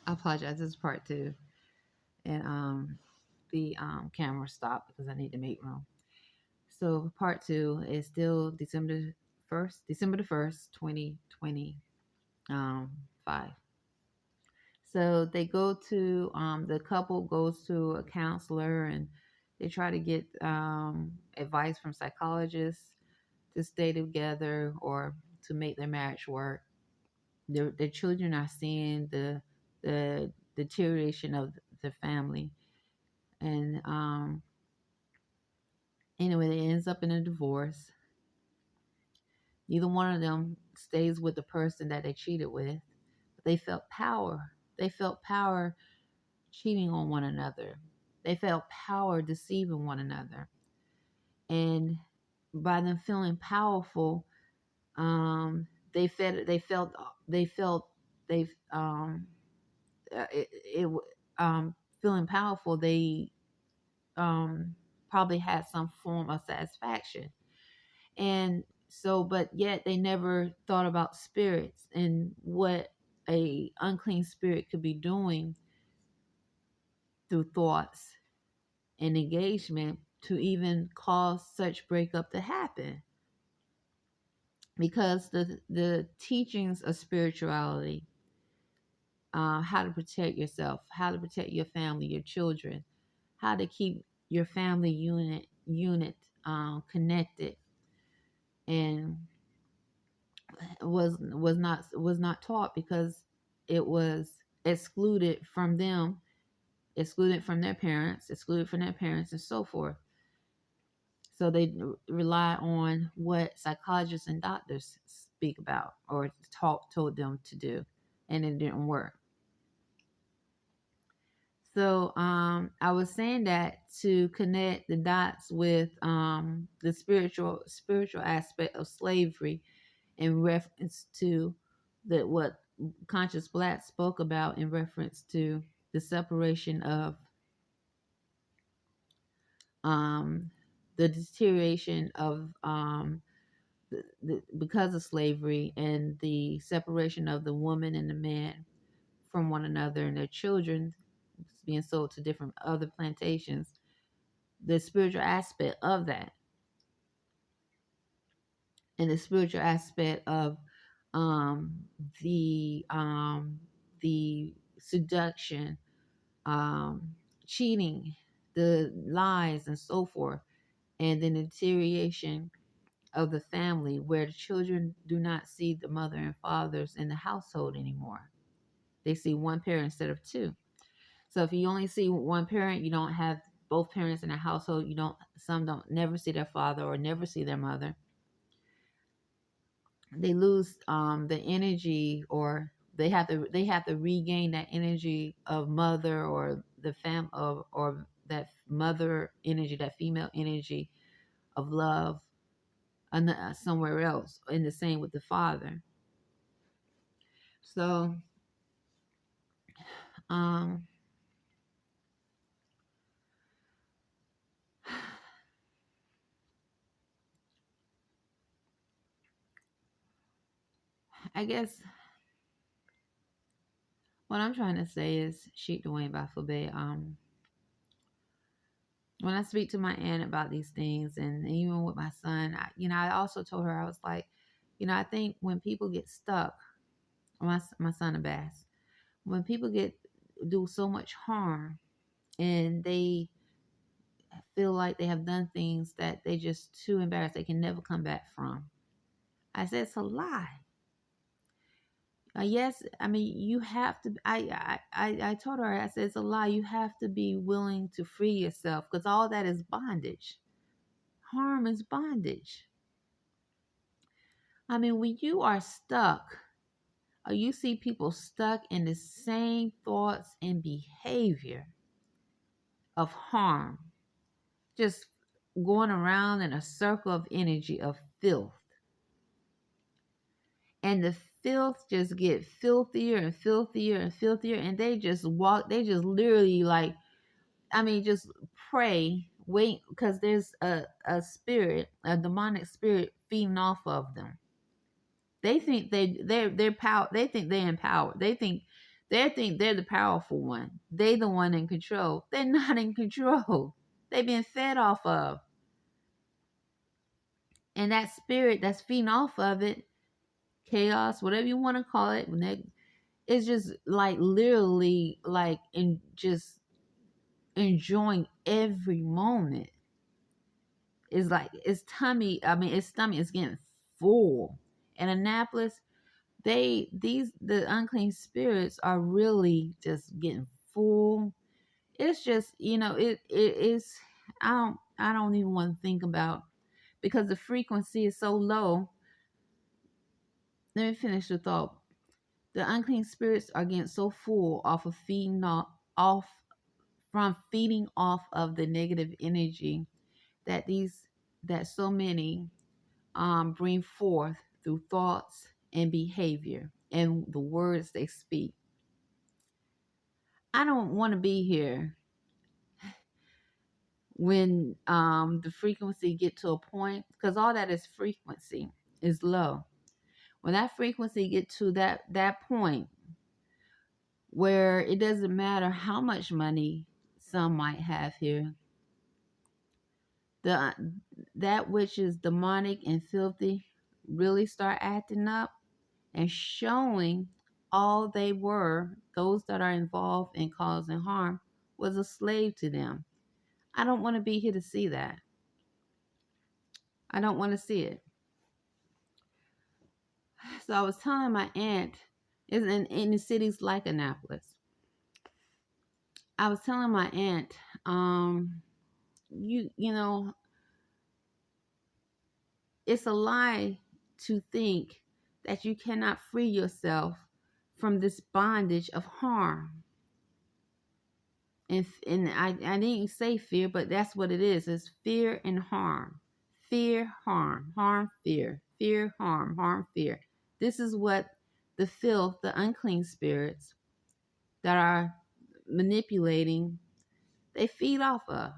I apologize. This is part two, and the camera stopped because I need to make room. So part two is still December the 1st, 2025. So they go to the couple goes to a counselor, and they try to get advice from psychologists to stay together or to make their marriage work. Their children are seeing the deterioration of the family, and anyway, it ends up in a divorce. Neither one of them stays with the person that they cheated with, but they felt power. They felt power cheating on one another. They felt power deceiving one another, and by them feeling powerful, they felt they felt they felt they it feeling powerful. They probably had some form of satisfaction, and so, but yet they never thought about spirits and what a unclean spirit could be doing through thoughts and engagement to even cause such breakup to happen. Because the teachings of spirituality, how to protect yourself, how to protect your family, your children, how to keep your family unit connected, and was not taught because it was excluded from them, excluded from their parents, and so forth. So they rely on what psychologists and doctors speak about or told them to do, and it didn't work. So I was saying that to connect the dots with the spiritual aspect of slavery in reference to what Conscious Black spoke about in reference to the separation of um, the deterioration of because of slavery and the separation of the woman and the man from one another and their children being sold to different other plantations, the spiritual aspect of that, and the spiritual aspect of um, the the seduction, um, cheating, the lies, and so forth, and then the deterioration of the family where the children do not see the mother and fathers in the household anymore. They see one parent instead of two. So if you only see one parent, you don't have both parents in the household. Some don't never see their father or never see their mother. They lose the energy, or they have to regain that energy of mother, or the or that mother energy, that female energy of love, somewhere else. And the same with the father. So um I guess what I'm trying to say is Sheik Dwayne Bafube. When I speak to my aunt about these things, and even with my son, I also told her, I was like, I think when people get stuck, my son Abbas, when people do so much harm, and they feel like they have done things that they just too embarrassed, they can never come back from. I said it's a lie. Yes, I mean you have to. I told her, I said it's a lie. You have to be willing to free yourself, because all that is bondage. Harm is bondage. I mean, when you are stuck, or you see people stuck in the same thoughts and behavior of harm, just going around in a circle of energy of filth, and the filth just get filthier and filthier and filthier, and they just literally, like, I mean, just pray, wait, because there's a spirit, a demonic spirit feeding off of them. They think they're power. They think they're empowered. They think They think they're the powerful one. They the one in control. They're not in control. They've been fed off of. And that spirit that's feeding off of it, chaos, whatever you want to call it, it's just like literally like in just enjoying every moment. It's like its stomach is getting full. In Annapolis, the unclean spirits are really just getting full. It's just, it is, I don't even want to think about, because the frequency is so low. Let me finish the thought. The unclean spirits are getting so full off of feeding off of the negative energy that so many bring forth through thoughts and behavior and the words they speak. I don't want to be here when the frequency get to a point, because all that is frequency is low. When that frequency get to that point where it doesn't matter how much money some might have here, that which is demonic and filthy really start acting up and showing all they were, those that are involved in causing harm, was a slave to them. I don't want to be here to see that. I don't want to see it. So I was telling my aunt, is in the cities like Annapolis. I was telling my aunt, you know, it's a lie to think that you cannot free yourself from this bondage of harm. And I didn't say fear, but that's what it is. It's fear and harm. Fear, harm, harm, fear. Fear, harm, fear. This is what the filth, the unclean spirits that are manipulating, they feed off of.